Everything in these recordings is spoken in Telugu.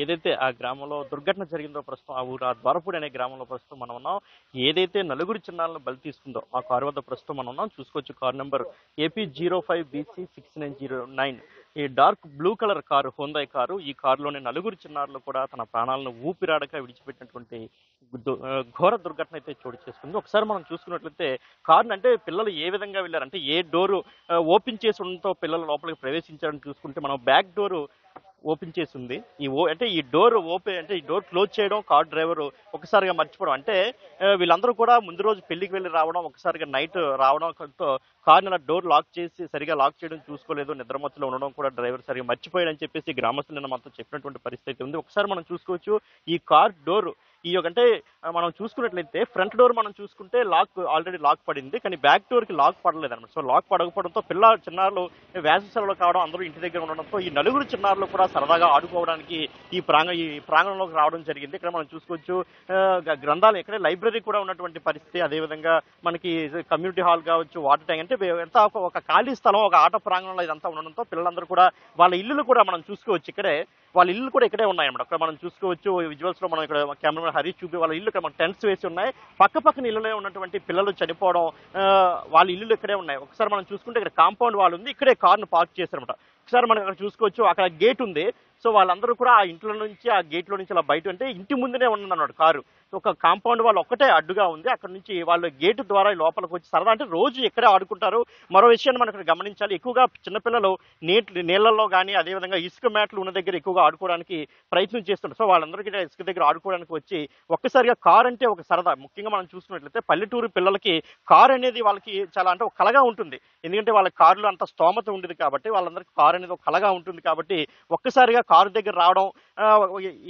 ఏదైతే ఆ గ్రామంలో దుర్ఘటన జరిగిందో ప్రస్తుతం ఆ ఊరు ఆ ద్వారపూడి అనే గ్రామంలో ప్రస్తుతం మనం ఉన్నాం. ఏదైతే నలుగురు చిన్నారులను బలి తీసుకుందో ఆ కారు వద్ద ప్రస్తుతం మనం ఉన్నాం. చూసుకోవచ్చు కారు నెంబర్ AP05BC6909. ఈ dark blue colour car Hyundai car. ఈ కారులోని నలుగురు చిన్నారులు కూడా తన ప్రాణాలను ఊపిరాడక విడిచిపెట్టినటువంటి ఘోర దుర్ఘటన అయితే చోటు చేసుకుంది. ఒకసారి మనం చూసుకున్నట్లయితే కారుని అంటే పిల్లలు ఏ విధంగా వెళ్ళారు అంటే ఏ డోరు ఓపెన్ చేసి ఉండటంతో పిల్లలు లోపలికి ప్రవేశించారని చూసుకుంటే మనం బ్యాక్ డోరు ఓపెన్ చేసి ఉంది. అంటే ఈ డోర్ ఓపెన్ అంటే ఈ డోర్ క్లోజ్ చేయడం కార్ డ్రైవర్ ఒకసారిగా మర్చిపోవడం అంటే వీళ్ళందరూ కూడా ముందు రోజు పెళ్లికి వెళ్ళి రావడం ఒకసారిగా నైట్ రావడంతో కార్ని అలా డోర్ లాక్ చేసి సరిగా లాక్ చేయడం చూసుకోలేదు, నిద్రమత్తులో ఉండడం కూడా డ్రైవర్ సరిగా మర్చిపోయాడని చెప్పేసి గ్రామస్తులు నిన్న మనతో చెప్పినటువంటి పరిస్థితి ఉంది. ఒకసారి మనం చూసుకోవచ్చు ఈ కార్ డోర్ అంటే మనం చూసుకున్నట్లయితే ఫ్రంట్ డోర్ మనం చూసుకుంటే ఆల్రెడీ లాక్ పడింది, కానీ బ్యాక్ డోర్ కి లాక్ పడలేదు అనమాట. సో లాక్ పడకపోవడంతో చిన్నారులు వేసవి సెలవులు కావడం, అందరూ ఇంటి దగ్గర ఉండడంతో ఈ నలుగురు చిన్నారులు కూడా సరదాగా ఆడుకోవడానికి ఈ ప్రాంగణంలోకి రావడం జరిగింది. ఇక్కడ మనం చూసుకోవచ్చు గ్రంథాలు ఇక్కడే లైబ్రరీ కూడా ఉన్నటువంటి పరిస్థితి. అదేవిధంగా మనకి కమ్యూనిటీ హాల్ కావచ్చు, వాటర్ ట్యాంక్ అంటే ఎంత ఒక ఖాళీ స్థలం, ఒక ఆట ప్రాంగణంలో ఇదంతా ఉండడంతో పిల్లలందరూ కూడా వాళ్ళ ఇల్లులు కూడా మనం చూసుకోవచ్చు. వాళ్ళ ఇల్లు కూడా ఇక్కడే ఉన్నాయన్నమాట. అక్కడ మనం చూసుకోవచ్చు విజువల్స్ లో మనం ఇక్కడ కెమెరా హరీష్ చూపి వాళ్ళ ఇల్లు ఇక్కడ మన టెంట్స్ వేసి ఉన్నాయి. పక్కన ఇల్లులో ఉన్నటువంటి పిల్లలు చనిపోవడం, వాళ్ళ ఇల్లులు ఇక్కడే ఉన్నాయి. ఒకసారి మనం చూసుకుంటే ఇక్కడ కాంపౌండ్ వాల్ ఉంది, ఇక్కడే కార్ను పార్క్ చేశారన్నమాట. ఒకసారి మనం అక్కడ చూసుకోవచ్చు అక్కడ గేట్ ఉంది. సో వాళ్ళందరూ కూడా ఆ ఇంట్లో నుంచి ఆ గేట్ లో నుంచి అలా బయట అంటే ఇంటి ముందునే ఉన్నదన్నమాట కారు. ఒక కాంపౌండ్ వాళ్ళు ఒక్కటే అడ్డుగా ఉంది. అక్కడ నుంచి వాళ్ళు గేటు ద్వారా లోపలికి వచ్చి సరదా అంటే రోజు ఎక్కడే ఆడుకుంటారు. మరో విషయాన్ని మనం ఇక్కడ గమనించాలి, ఎక్కువగా చిన్నపిల్లలు నీళ్లలో కానీ అదేవిధంగా ఇసుక మ్యాట్లు ఉన్న దగ్గర ఎక్కువగా ఆడుకోవడానికి ప్రయత్నం చేస్తుంటారు. సో వాళ్ళందరికీ ఇసుక దగ్గర ఆడుకోవడానికి వచ్చి ఒక్కసారిగా కార్ అంటే ఒక సరదా. ముఖ్యంగా మనం చూసుకున్నట్లయితే పల్లెటూరు పిల్లలకి కార్ అనేది వాళ్ళకి చాలా అంటే ఒక కలగా ఉంటుంది. ఎందుకంటే వాళ్ళ కారులో అంత స్తోమత ఉండేది కాబట్టి వాళ్ళందరికీ కార్ అనేది ఒక కలగా ఉంటుంది. కాబట్టి ఒక్కసారిగా కారు దగ్గర రావడం,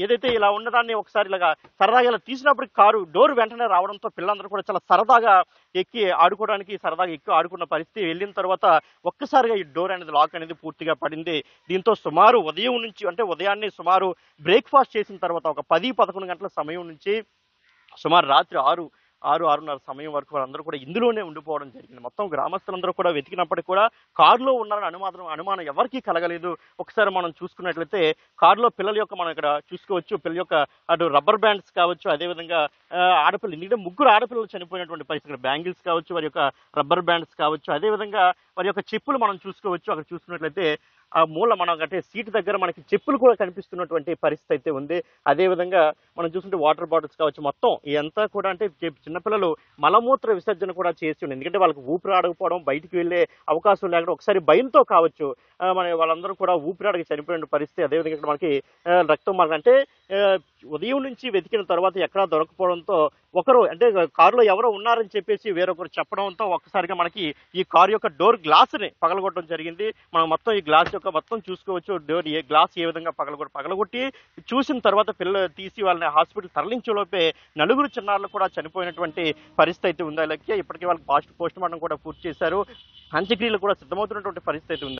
ఏదైతే ఇలా ఉన్నదాన్ని ఒకసారి ఇలాగా సరదాగా ఇలా తీసినప్పుడు కారు డోర్ వెంటనే రావడంతో పిల్లలందరూ కూడా చాలా సరదాగా సరదాగా ఎక్కి ఆడుకున్న పరిస్థితి. వెళ్ళిన తర్వాత ఒక్కసారిగా ఈ డోర్ అనేది లాక్ అనేది పూర్తిగా పడింది. దీంతో సుమారు ఉదయం నుంచి అంటే ఉదయాన్నే సుమారు బ్రేక్ఫాస్ట్ చేసిన తర్వాత ఒక 10-11 గంటల సమయం నుంచి సుమారు రాత్రి 6-6:30 సమయం వరకు వాళ్ళందరూ కూడా ఇందులోనే ఉండిపోవడం జరిగింది. మొత్తం గ్రామస్తులందరూ కూడా వెతికినప్పటికీ కూడా కారులో ఉన్నారని అనుమానం ఎవరికీ కలగలేదు. ఒకసారి మనం చూసుకున్నట్లయితే కారులో పిల్లల యొక్క మనం ఇక్కడ చూసుకోవచ్చు, పిల్లల యొక్క అటు రబ్బర్ బ్యాండ్స్ కావచ్చు, అదేవిధంగా ఆడపిల్లలు ఎందుకంటే ముగ్గురు ఆడపిల్లలు చనిపోయినటువంటి పరిస్థితి. బ్యాంగిల్స్ కావచ్చు, వారి యొక్క రబ్బర్ బ్యాండ్స్ కావచ్చు, అదేవిధంగా వారి యొక్క చెప్పులు మనం చూసుకోవచ్చు. అక్కడ చూసుకున్నట్లయితే ఆ మూల మనం అంటే సీటు దగ్గర మనకి చెప్పులు కూడా కనిపిస్తున్నటువంటి పరిస్థితి అయితే ఉంది. అదేవిధంగా మనం చూస్తుంటే వాటర్ బాటిల్స్ కావచ్చు, మొత్తం ఇదంతా కూడా అంటే చిన్నపిల్లలు మలమూత్ర విసర్జన కూడా చేసి ఉంది. ఎందుకంటే వాళ్ళకి ఊపిరి ఆడకపోవడం, బయటికి వెళ్ళే అవకాశం లేకుండా ఒకసారి భయంతో కావచ్చు వాళ్ళందరూ కూడా ఊపిరాడకి చనిపోయిన పరిస్థితి. అదేవిధంగా ఇక్కడ మనకి రక్తం అంటే ఉదయం నుంచి వెతికిన తర్వాత ఎక్కడా దొరకపోవడంతో ఒకరు అంటే కారులో ఎవరో ఉన్నారని చెప్పేసి వేరొకరు చెప్పడంతో ఒక్కసారిగా మనకి ఈ కారు యొక్క డోర్ గ్లాస్ ని పగలగొట్టడం జరిగింది. మనం మొత్తం ఈ గ్లాస్ యొక్క మొత్తం చూసుకోవచ్చు. డోర్ గ్లాస్ ఏ విధంగా పగలగొట్టి చూసిన తర్వాత పిల్లలు తీసి వాళ్ళని హాస్పిటల్ తరలించేలోపే నలుగురు చిన్నారులు కూడా చనిపోయినటువంటి పరిస్థితి అయితే ఉంది. అలాగే ఇప్పటికే వాళ్ళకి పోస్ట్ మార్టం కూడా పూర్తి చేశారు. అంత్యక్రియలు కూడా సిద్ధమవుతున్నటువంటి పరిస్థితి ఉంది.